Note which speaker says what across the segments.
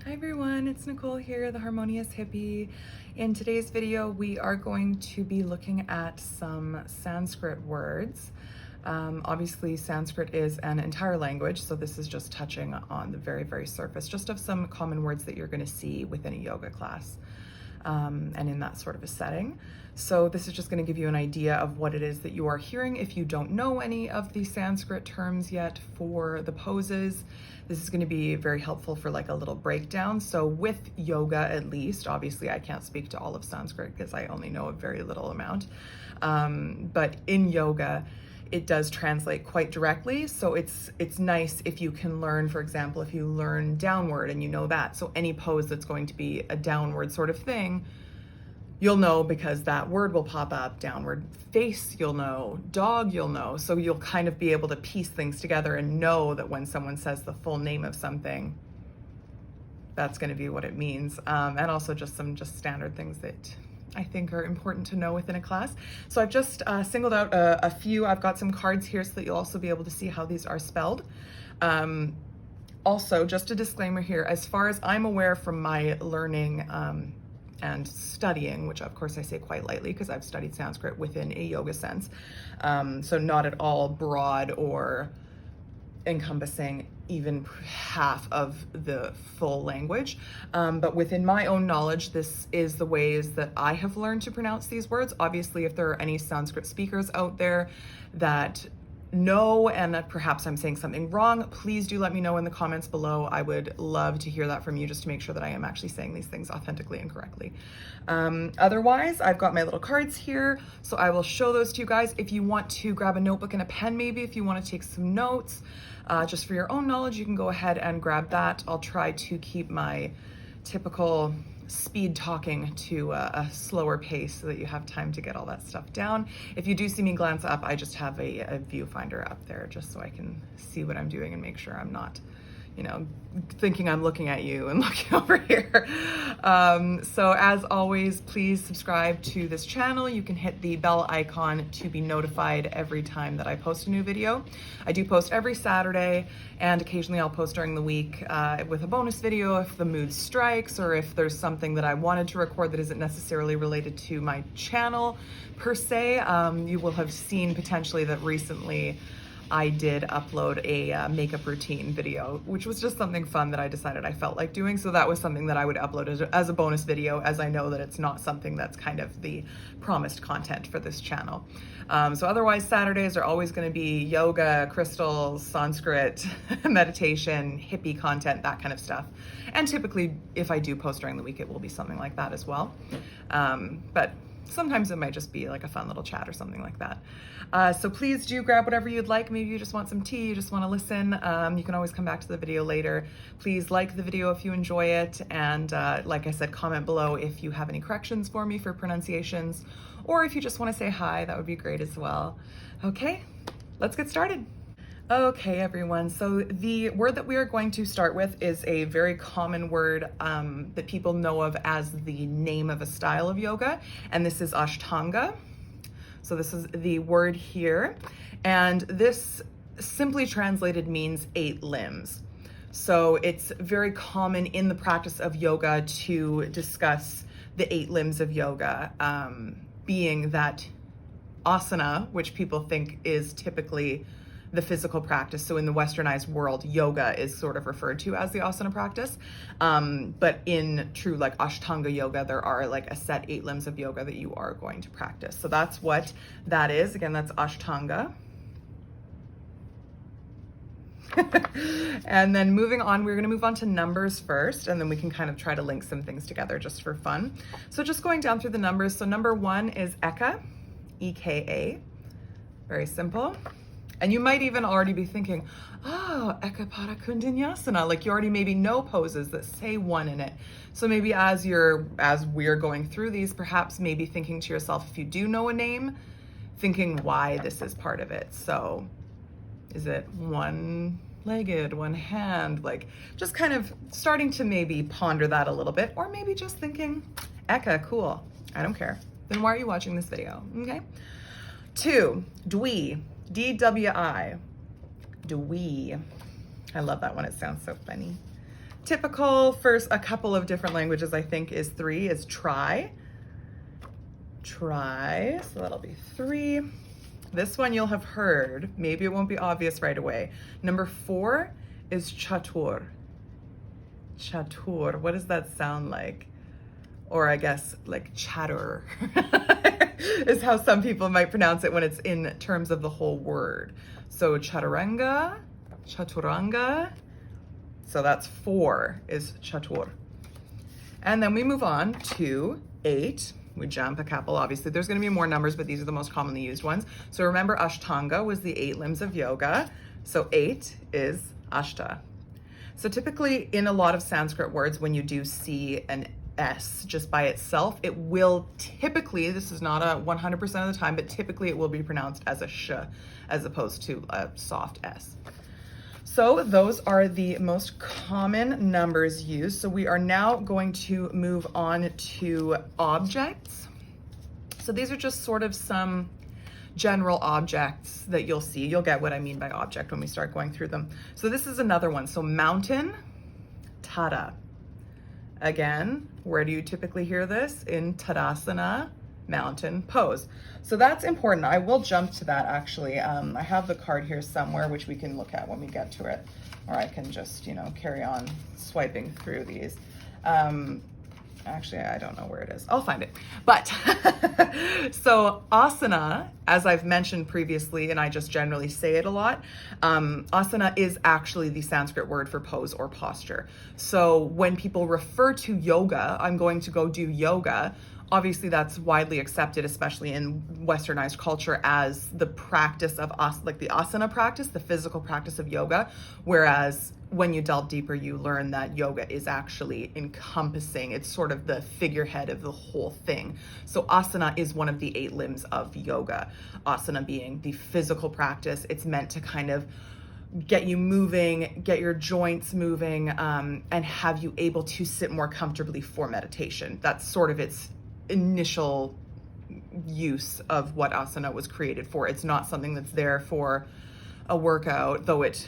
Speaker 1: Hi everyone, it's Nicole here, the Harmonious Hippie. In today's video, we are going to be looking at some Sanskrit words. Obviously, Sanskrit is an entire language, so this is just touching on the very, very surface, just of some common words that you're going to see within a yoga class and in that sort of a setting. So this is just going to give you an idea of what it is that you are hearing. If you don't know any of the Sanskrit terms yet for the poses, this is going to be very helpful for like a little breakdown. So with yoga, at least, obviously I can't speak to all of Sanskrit because I only know a very little amount. But in yoga, it does translate quite directly. So it's nice if you can learn, for example, if you learn downward and you know that. So any pose that's going to be a downward sort of thing, you'll know because that word will pop up. Downward face, you'll know. Dog, you'll know. So you'll kind of be able to piece things together and know that when someone says the full name of something, that's going to be what it means. And also just some standard things that I think are important to know within a class. So I've just singled out a few. I've got some cards here so that you'll also be able to see how these are spelled. Also, just a disclaimer here, as far as I'm aware from my learning and studying, which of course I say quite lightly because I've studied Sanskrit within a yoga sense, so not at all broad or encompassing even half of the full language. But within my own knowledge, this is the ways that I have learned to pronounce these words. Obviously, if there are any Sanskrit speakers out there that know and that perhaps I'm saying something wrong, please do let me know in the comments below. I would love to hear that from you just to make sure that I am actually saying these things authentically and correctly. Otherwise, I've got my little cards here, so I will show those to you guys. If you want to grab a notebook and a pen, maybe if you want to take some notes, just for your own knowledge, you can go ahead and grab that. I'll try to keep my typical speed talking to a slower pace so that you have time to get all that stuff down. If you do see me glance up, I just have a viewfinder up there just so I can see what I'm doing and make sure I'm not, you know, thinking I'm looking at you and looking over here. So as always, please subscribe to this channel. You can hit the bell icon to be notified every time that I post a new video. I do post every Saturday, and occasionally I'll post during the week with a bonus video if the mood strikes, or if there's something that I wanted to record that isn't necessarily related to my channel per se. You will have seen potentially that recently I did upload a makeup routine video, which was just something fun that I decided I felt like doing. So that was something that I would upload as a bonus video, as I know that it's not something that's kind of the promised content for this channel. So otherwise, Saturdays are always going to be yoga, crystals, Sanskrit, meditation, hippie content, that kind of stuff. And typically, if I do post during the week, it will be something like that as well. But sometimes it might just be like a fun little chat or something like that. So please do grab whatever you'd like. Maybe you just want some tea, you just want to listen. You can always come back to the video later. Please like the video if you enjoy it. And like I said, comment below if you have any corrections for me for pronunciations, or if you just want to say hi, that would be great as well. Okay, let's get started. Okay, everyone, so the word that we are going to start with is a very common word that people know of as the name of a style of yoga, and this is Ashtanga. So this is the word here, and this simply translated means 8 limbs. So it's very common in the practice of yoga to discuss the 8 limbs of yoga, being that asana, which people think is typically the physical practice. So in the westernized world, yoga is sort of referred to as the asana practice. But in true like Ashtanga yoga, there are like a set 8 limbs of yoga that you are going to practice. So that's what that is. Again, that's Ashtanga. And then moving on, we're going to move on to numbers first, and then we can kind of try to link some things together just for fun. So just going down through the numbers. So number 1 is Eka, E-K-A. Very simple. And you might even already be thinking, oh, Eka Pada Kundanyasana, like you already maybe know poses that say 1 in it. So maybe as we're going through these, perhaps maybe thinking to yourself, if you do know a name, thinking why this is part of it. So is it one-legged, one hand, like just kind of starting to maybe ponder that a little bit, or maybe just thinking, Eka, cool, I don't care. Then why are you watching this video, okay? 2, Dwi. D-W-I, Dwi. I love that one, it sounds so funny. typical for a couple of different languages, I think, is 3 is try. Try, so that'll be 3. This one you'll have heard, maybe it won't be obvious right away. Number 4 is chatur. Chatur, what does that sound like? Or I guess like chatter is how some people might pronounce it when it's in terms of the whole word. So chaturanga, chaturanga. So that's 4 is chatur. And then we move on to 8. We jump a couple, obviously. There's going to be more numbers, but these are the most commonly used ones. So remember, Ashtanga was the 8 limbs of yoga. So 8 is Ashta. So typically in a lot of Sanskrit words, when you do see an S just by itself, it will typically, this is not a 100% of the time, but typically it will be pronounced as a sh as opposed to a soft S. So those are the most common numbers used. So we are now going to move on to objects. So these are just sort of some general objects that you'll see. You'll get what I mean by object when we start going through them. So this is another one. So mountain, tada. Again, where do you typically hear this? In Tadasana, mountain pose. So that's important. I will jump to that actually. I have the card here somewhere, which we can look at when we get to it, or I can just, carry on swiping through these. Actually, I don't know where it is. I'll find it. But so asana, as I've mentioned previously, and I just generally say it a lot, asana is actually the Sanskrit word for pose or posture. So when people refer to yoga, I'm going to go do yoga. Obviously, that's widely accepted, especially in westernized culture, as the practice of like the asana practice, the physical practice of yoga. Whereas when you delve deeper, you learn that yoga is actually encompassing, it's sort of the figurehead of the whole thing. So asana is one of the 8 limbs of yoga. Asana being the physical practice. It's meant to kind of get you moving, get your joints moving, and have you able to sit more comfortably for meditation. That's sort of its initial use of what asana was created for. It's not something that's there for a workout, though it,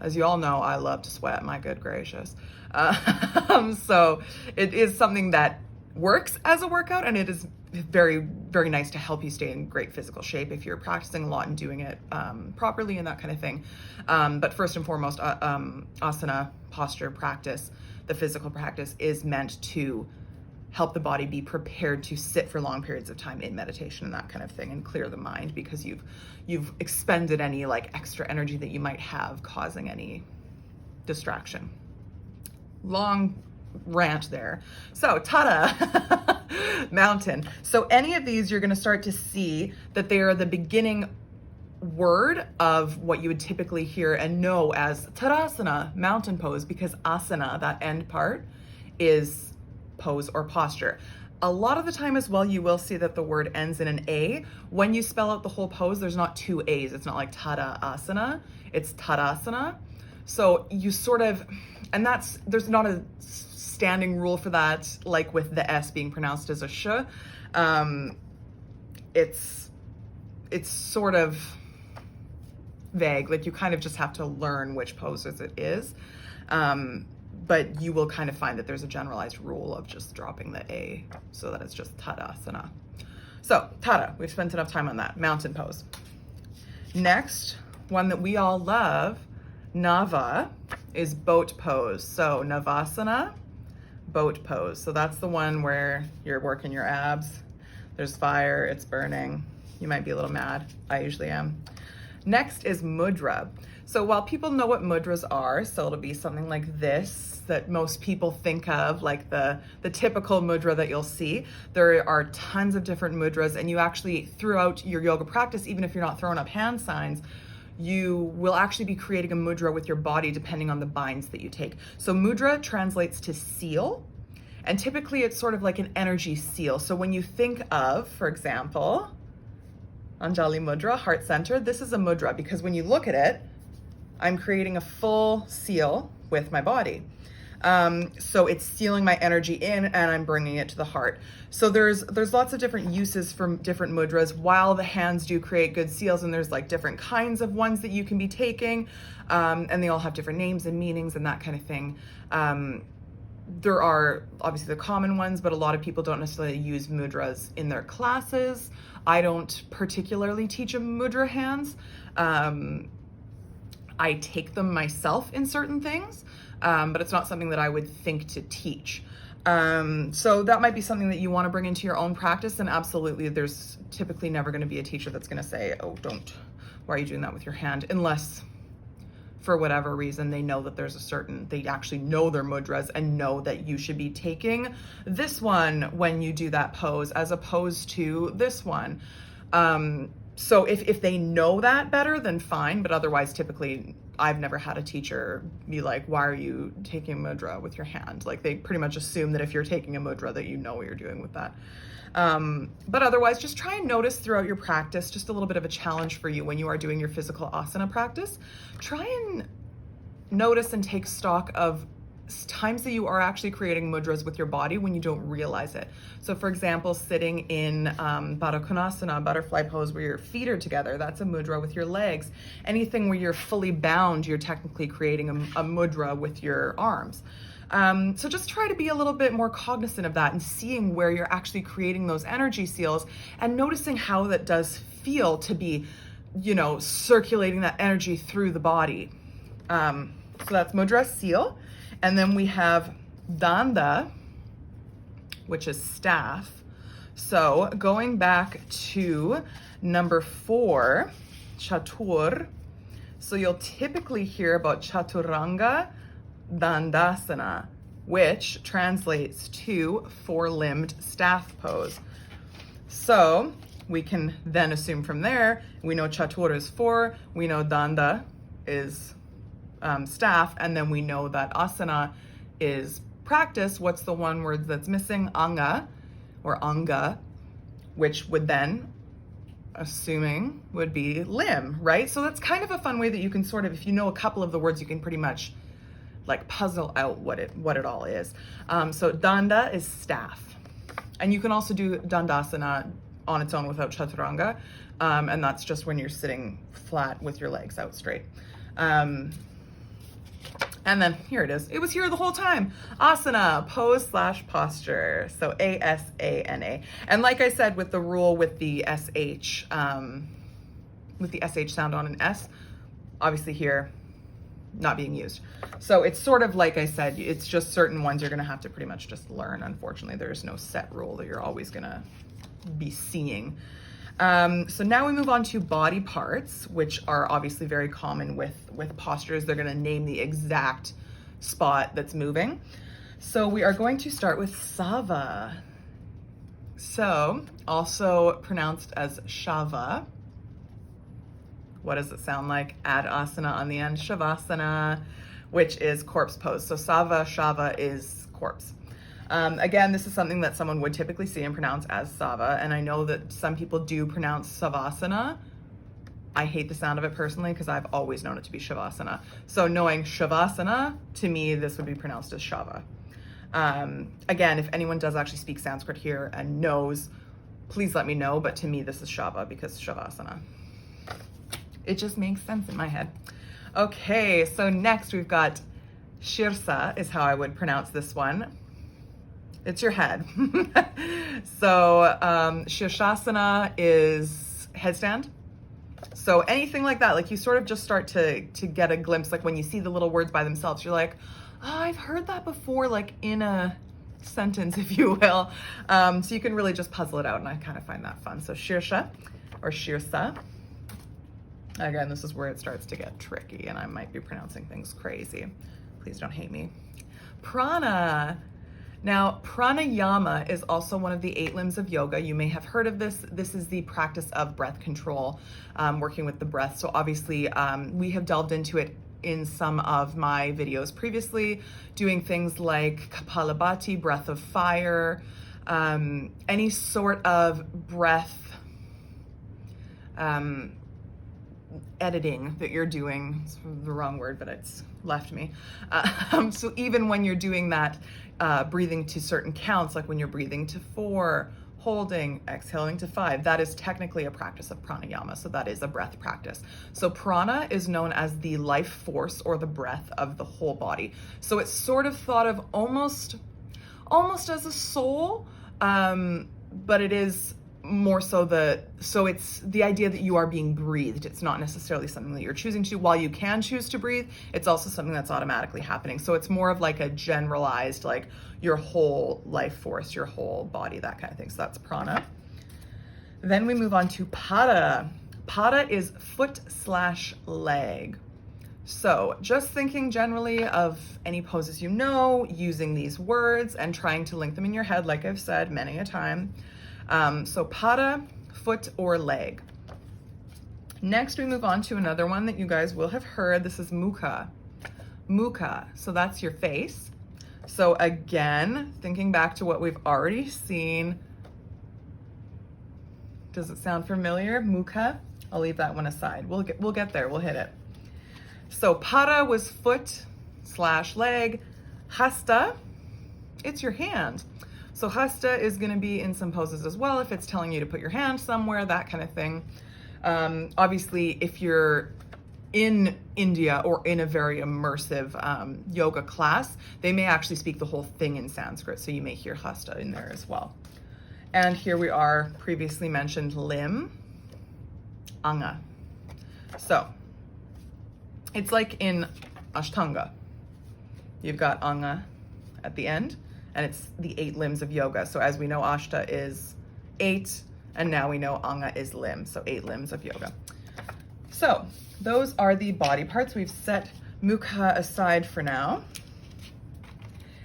Speaker 1: as you all know, I love to sweat, my good gracious. So it is something that works as a workout, and it is very, very nice to help you stay in great physical shape if you're practicing a lot and doing it properly and that kind of thing. But first and foremost, asana posture practice, the physical practice, is meant to help the body be prepared to sit for long periods of time in meditation and that kind of thing, and clear the mind because you've expended any like extra energy that you might have causing any distraction. Long rant there. So tada, mountain. So any of these, you're going to start to see that they are the beginning word of what you would typically hear and know as Tadasana, mountain pose, because asana, that end part, is pose or posture. A lot of the time as well, you will see that the word ends in an A. When you spell out the whole pose, there's not 2 A's. It's not like Tadasana, it's Tadasana. So you sort of, and there's not a standing rule for that, like with the S being pronounced as a sh. It's sort of vague, like you kind of just have to learn which poses it is. But you will kind of find that there's a generalized rule of just dropping the A so that it's just Tadasana. So Tada, we've spent enough time on that, mountain pose. Next, one that we all love, Nava, is boat pose. So Navasana, boat pose. So that's the one where you're working your abs. There's fire, it's burning. You might be a little mad. I usually am. Next is Mudra. So while people know what mudras are, so it'll be something like this that most people think of, like the typical mudra that you'll see. There are tons of different mudras, and you actually, throughout your yoga practice, even if you're not throwing up hand signs, you will actually be creating a mudra with your body depending on the binds that you take. So mudra translates to seal, and typically it's sort of like an energy seal. So when you think of, for example, Anjali Mudra, heart center, this is a mudra because when you look at it, I'm creating a full seal with my body. So it's sealing my energy in and I'm bringing it to the heart. So there's lots of different uses for different mudras. While the hands do create good seals, and there's like different kinds of ones that you can be taking, and they all have different names and meanings and that kind of thing. There are obviously the common ones, but a lot of people don't necessarily use mudras in their classes. I don't particularly teach mudra hands. I take them myself in certain things, but it's not something that I would think to teach. So that might be something that you want to bring into your own practice, and absolutely there's typically never going to be a teacher that's going to say, oh, why are you doing that with your hand? Unless for whatever reason they know that they actually know their mudras and know that you should be taking this one when you do that pose as opposed to this one. So if they know that better, then fine, but otherwise typically I've never had a teacher be like, why are you taking a mudra with your hand? Like they pretty much assume that if you're taking a mudra that you know what you're doing with that. But otherwise just try and notice throughout your practice, just a little bit of a challenge for you when you are doing your physical asana practice. Try and notice and take stock of times that you are actually creating mudras with your body when you don't realize it. So for example, sitting in Baddha Konasana, butterfly pose, where your feet are together, that's a mudra with your legs. Anything where you're fully bound, you're technically creating a mudra with your arms. So just try to be a little bit more cognizant of that and seeing where you're actually creating those energy seals and noticing how that does feel to be, circulating that energy through the body. So that's mudra, seal. And then we have danda, which is staff. So going back to number 4, chatur. So you'll typically hear about chaturanga Dandasana, which translates to 4-limbed staff pose. So we can then assume from there, we know chatur is 4, we know danda is staff, and then we know that asana is practice. What's the one word that's missing? Anga or anga, which would then, assuming, would be limb, right? So that's kind of a fun way that you can sort of, if you know a couple of the words, you can pretty much like puzzle out what it all is. So danda is staff. And you can also do dandasana on its own without chaturanga. And that's just when you're sitting flat with your legs out straight. And then here it is. It was here the whole time. Asana, pose/posture. So ASANA. And like I said, with the rule with the SH sound on an S, obviously here, not being used. So it's sort of like I said, it's just certain ones you're gonna have to pretty much just learn. Unfortunately, there's no set rule that you're always gonna be seeing. So now we move on to body parts, which are obviously very common with postures. They're gonna name the exact spot that's moving. So we are going to start with Sava. So also pronounced as Shava. What does it sound like? Add asana on the end, Shavasana, which is corpse pose. So Sava, Shava is corpse. Again, this is something that someone would typically see and pronounce as Sava, and I know that some people do pronounce Savasana. I hate the sound of it personally because I've always known it to be Shavasana. So knowing Shavasana, to me, this would be pronounced as Shava. Again, if anyone does actually speak Sanskrit here and knows, please let me know, but to me, this is Shava because Shavasana. It just makes sense in my head. Okay, so next we've got Shirsa is how I would pronounce this one. It's your head. So Shirshasana is headstand. So anything like that, like you sort of just start to get a glimpse, like when you see the little words by themselves, you're like, oh, I've heard that before, like in a sentence, if you will. So you can really just puzzle it out, and I kind of find that fun. So Shirsha or Shirsa. Again, this is where it starts to get tricky, and I might be pronouncing things crazy. Please don't hate me. Prana. Now, pranayama is also one of the 8 limbs of yoga. You may have heard of this. This is the practice of breath control, working with the breath. So obviously, we have delved into it in some of my videos previously, doing things like Kapalabhati, breath of fire, any sort of breath editing that you're doing, it's the wrong word, but it's left me. So even when you're doing that, breathing to certain counts, like when you're breathing to 4, holding, exhaling to 5, that is technically a practice of pranayama. So that is a breath practice. So prana is known as the life force or the breath of the whole body. So it's sort of thought of almost as a soul, but it is more so it's the idea that you are being breathed. It's not necessarily something that you're choosing to. While you can choose to breathe, it's also something that's automatically happening. So it's more of like a generalized, like your whole life force, your whole body, that kind of thing. So that's prana. Then we move on to pada. Pada is foot/leg. So just thinking generally of any poses you know, using these words and trying to link them in your head, like I've said many a time. So pada, foot or leg. Next, we move on to another one that you guys will have heard. This is mukha. Mukha, so that's your face. So again, thinking back to what we've already seen, does it sound familiar? Mukha? I'll leave that one aside. We'll get there, we'll hit it. So pada was foot/leg. Hasta, it's your hand. So hasta is going to be in some poses as well, if it's telling you to put your hand somewhere, that kind of thing. Obviously, if you're in India or in a very immersive yoga class, they may actually speak the whole thing in Sanskrit, so you may hear hasta in there as well. And here we are, previously mentioned limb, anga. So it's like in Ashtanga. You've got anga at the end, and it's the 8 limbs of yoga. So as we know, Ashta is 8, and now we know Anga is limb, so 8 limbs of yoga. So those are the body parts. We've set Mukha aside for now.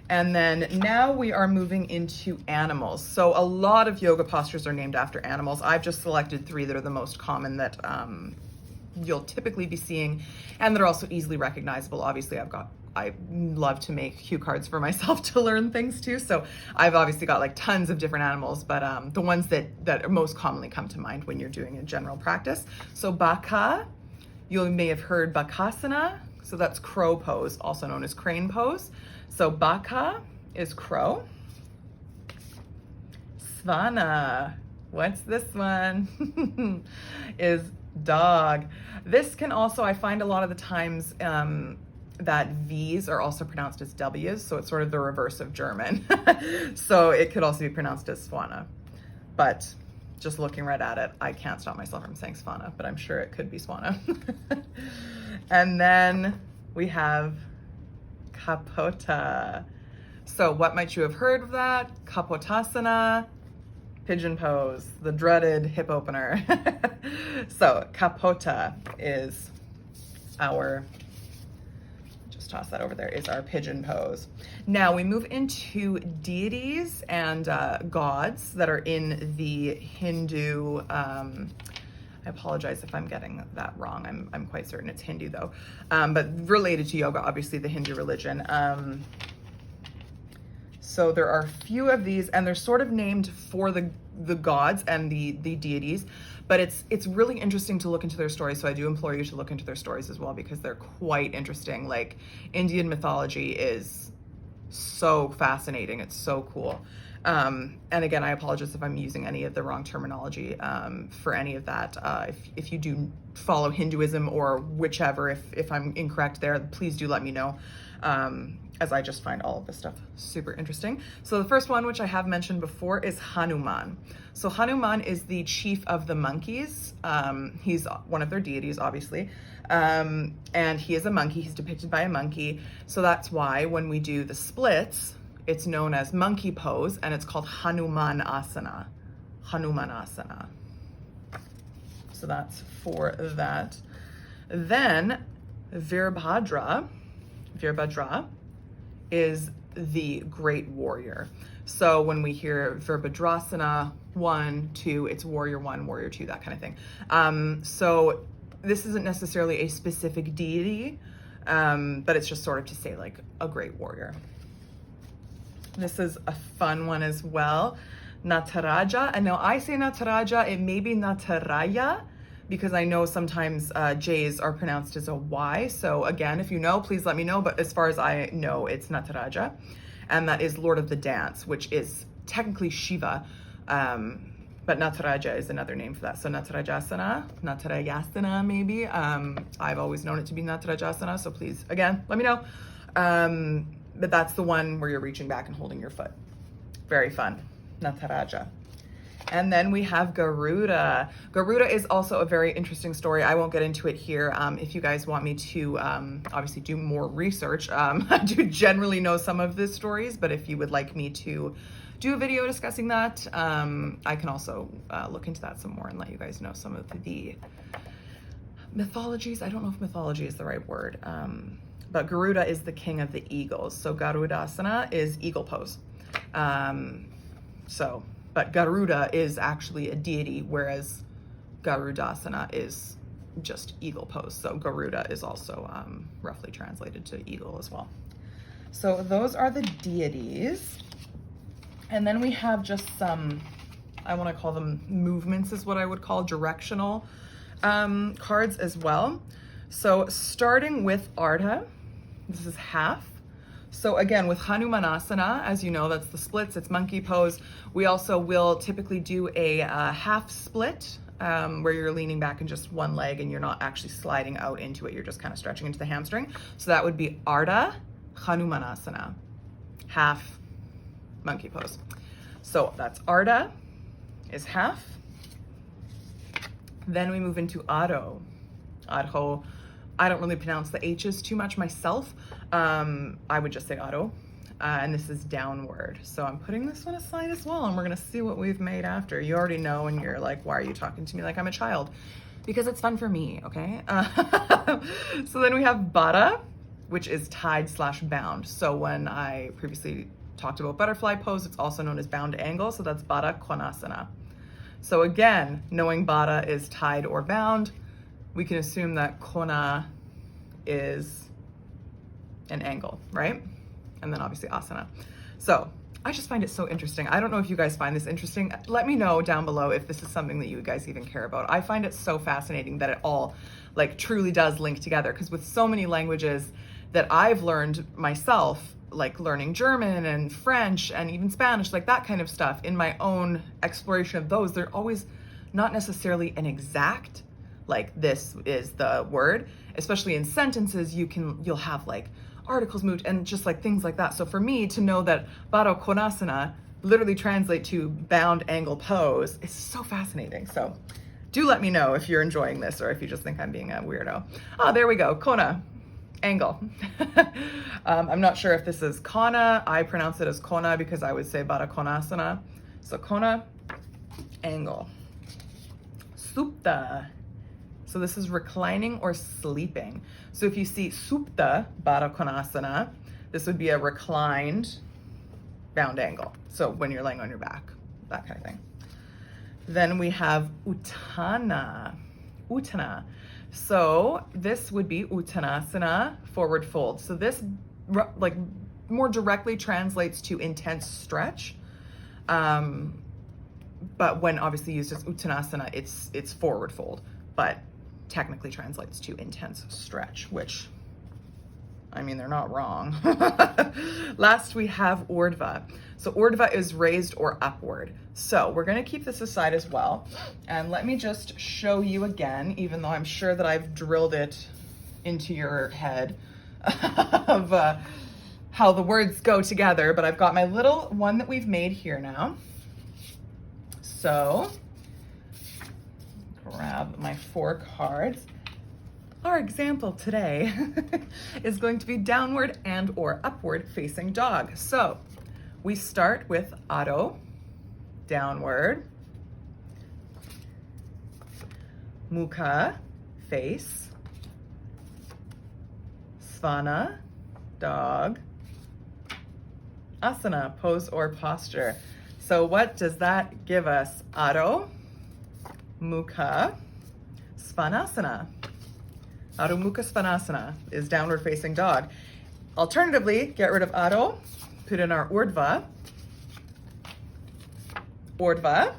Speaker 1: And then now we are moving into animals. So a lot of yoga postures are named after animals. I've just selected 3 that are the most common that you'll typically be seeing, and that are also easily recognizable. Obviously, I love to make cue cards for myself to learn things too. So I've obviously got like tons of different animals, but the ones that most commonly come to mind when you're doing a general practice. So Baka, you may have heard Bakasana. So that's crow pose, also known as crane pose. So Baka is crow. Svana, what's this one? Is dog. This can also, I find a lot of the times, that V's are also pronounced as W's, so it's sort of the reverse of German. So it could also be pronounced as Swana. But just looking right at it, I can't stop myself from saying Svana, but I'm sure it could be Swana. And then we have Kapota. So what might you have heard of that? Kapotasana, pigeon pose, the dreaded hip opener. So Kapota is our, just toss that over there, is our pigeon pose. Now we move into deities and gods that are in the Hindu, I apologize if I'm getting that wrong. I'm quite certain it's Hindu though, but related to yoga, obviously the Hindu religion. So there are a few of these, and they're sort of named for the gods and the deities, but it's really interesting to look into their stories. So I do implore you to look into their stories as well, because they're quite interesting. Like, Indian mythology is so fascinating. It's so cool. And again, I apologize if I'm using any of the wrong terminology for any of that. If you do follow Hinduism or whichever, if I'm incorrect there, please do let me know. As I just find all of this stuff super interesting. So the first one, which I have mentioned before, is Hanuman. So Hanuman is the chief of the monkeys. He's one of their deities, obviously. And he is a monkey. He's depicted by a monkey. So that's why when we do the splits, it's known as monkey pose, and it's called Hanumanasana. Hanumanasana. So that's for that. Then Virbhadra is the great warrior. So when we hear Virbhadrasana 1, 2, it's warrior 1, warrior 2, that kind of thing. So this isn't necessarily a specific deity, but it's just sort of to say like a great warrior. This is a fun one as well. Nataraja, and now I say Nataraja, it may be Nataraya, because I know sometimes J's are pronounced as a Y. So again, if you know, please let me know. But as far as I know, it's Nataraja. And that is Lord of the Dance, which is technically Shiva. But Nataraja is another name for that. So Natarajasana maybe. I've always known it to be Natarajasana. So please, again, let me know. But that's the one where you're reaching back and holding your foot. Very fun. Nataraja. And then we have Garuda. Garuda is also a very interesting story. I won't get into it here. If you guys want me to obviously do more research, I do generally know some of the stories, but if you would like me to do a video discussing that, I can also look into that some more and let you guys know some of the mythologies. I don't know if mythology is the right word, but Garuda is the king of the eagles. So Garudasana is eagle pose. But Garuda is actually a deity, whereas Garudasana is just eagle pose. So Garuda is also roughly translated to eagle as well. So those are the deities. And then we have just some, I want to call them movements is what I would call directional cards as well. So starting with Ardha, this is half. So again, with Hanumanasana, as you know, that's the splits, it's monkey pose. We also will typically do a half split where you're leaning back in just one leg and you're not actually sliding out into it. You're just kind of stretching into the hamstring. So that would be Ardha Hanumanasana, half monkey pose. So that's Ardha is half. Then we move into Adho. Adho, I don't really pronounce the H's too much myself. I would just say Adho. And this is downward. So I'm putting this one aside as well, and we're gonna see what we've made after. You already know, and you're like, why are you talking to me like I'm a child? Because it's fun for me, okay? So then we have Baddha, which is tied/bound. So when I previously talked about butterfly pose, it's also known as bound angle, so that's Baddha Konasana. So again, knowing Baddha is tied or bound, we can assume that Kona is an angle, right? And then obviously Asana. So I just find it so interesting. I don't know if you guys find this interesting. Let me know down below if this is something that you guys even care about. I find it so fascinating that it all like truly does link together, because with so many languages that I've learned myself, like learning German and French and even Spanish, like that kind of stuff, in my own exploration of those, they're always not necessarily an exact, like this is the word, especially in sentences, you'll have like articles moved and just like things like that. So for me to know that Baddha Konasana literally translate to bound angle pose is so fascinating. So do let me know if you're enjoying this or if you just think I'm being a weirdo. Oh, there we go, Kona, angle. I'm not sure if this is Kana. I pronounce it as Kona because I would say Baddha Konasana. So Kona, angle. Supta. So this is reclining or sleeping. So if you see Supta Baddha Konasana, this would be a reclined bound angle. So when you're laying on your back, that kind of thing. Then we have Uttana. Uttana. So this would be Uttanasana, forward fold. So this like more directly translates to intense stretch. But when obviously used as Uttanasana, it's forward fold, but technically translates to intense stretch, which, I mean, they're not wrong. Last we have Urdhva. So Urdhva is raised or upward. So we're gonna keep this aside as well. And let me just show you again, even though I'm sure that I've drilled it into your head of how the words go together, but I've got my little one that we've made here now. So grab my 4 cards. Our example today is going to be downward and or upward facing dog. So we start with Adho, downward, Mukha, face, Svana, dog, Asana, pose or posture. So what does that give us? Adho, Mukha, Svanasana. Adho Mukha Svanasana is downward facing dog. Alternatively, get rid of Adho, put in our Urdhva, Urdhva,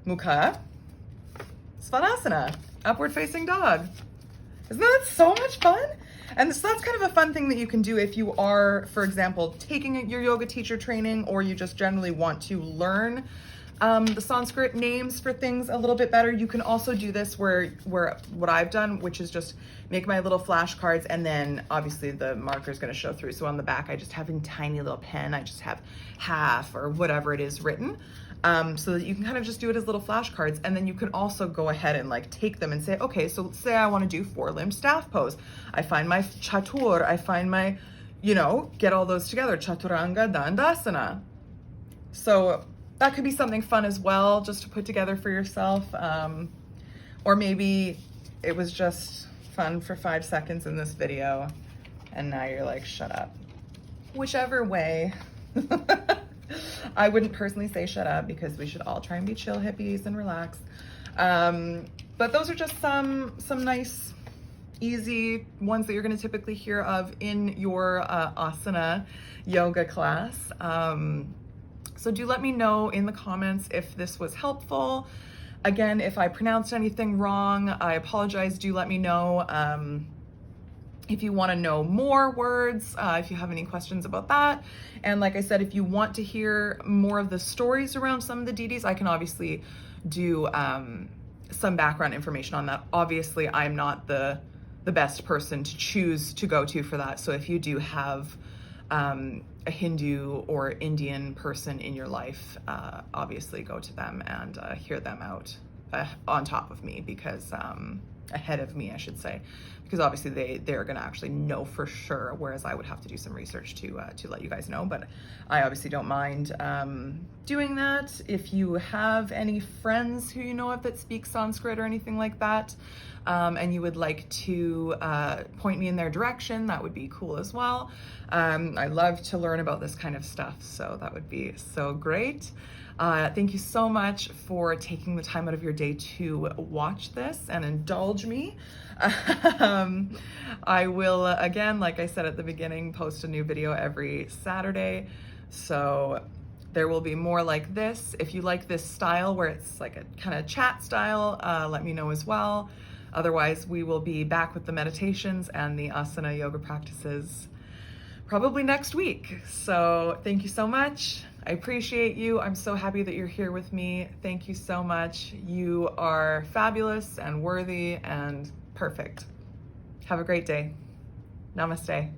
Speaker 1: Mukha, Svanasana, upward facing dog. Isn't that so much fun? And so that's kind of a fun thing that you can do if you are, for example, taking your yoga teacher training, or you just generally want to learn the Sanskrit names for things a little bit better. You can also do this where what I've done, which is just make my little flashcards, and then obviously the marker is going to show through. So on the back, I just have in tiny little pen, I just have half or whatever it is written. So that you can kind of just do it as little flashcards, and then you can also go ahead and like take them and say, okay, so say I want to do 4-limbed staff pose. I find my chatur, I find my, get all those together, chaturanga dandasana. So that could be something fun as well, just to put together for yourself. Or maybe it was just fun for 5 seconds in this video, and now you're like, shut up. Whichever way. I wouldn't personally say shut up, because we should all try and be chill hippies and relax. But those are just some nice, easy ones that you're going to typically hear of in your asana yoga class. So do let me know in the comments if this was helpful. Again, if I pronounced anything wrong, I apologize. Do let me know. If you want to know more words, if you have any questions about that. And like I said, if you want to hear more of the stories around some of the deities, I can obviously do some background information on that. Obviously, I'm not the best person to choose to go to for that. So if you do have a Hindu or Indian person in your life, obviously go to them and hear them out on top of me, because ahead of me, I should say, because obviously they're going to actually know for sure, whereas I would have to do some research to let you guys know. But I obviously don't mind doing that. If you have any friends who you know of that speak Sanskrit or anything like that, and you would like to point me in their direction, that would be cool as well. I love to learn about this kind of stuff, so that would be so great. Thank you so much for taking the time out of your day to watch this and indulge me. I will, again, like I said at the beginning, post a new video every Saturday. So there will be more like this. If you like this style where it's like a kind of chat style, let me know as well. Otherwise, we will be back with the meditations and the asana yoga practices probably next week. So thank you so much. I appreciate you. I'm so happy that you're here with me. Thank you so much. You are fabulous and worthy and perfect. Have a great day. Namaste.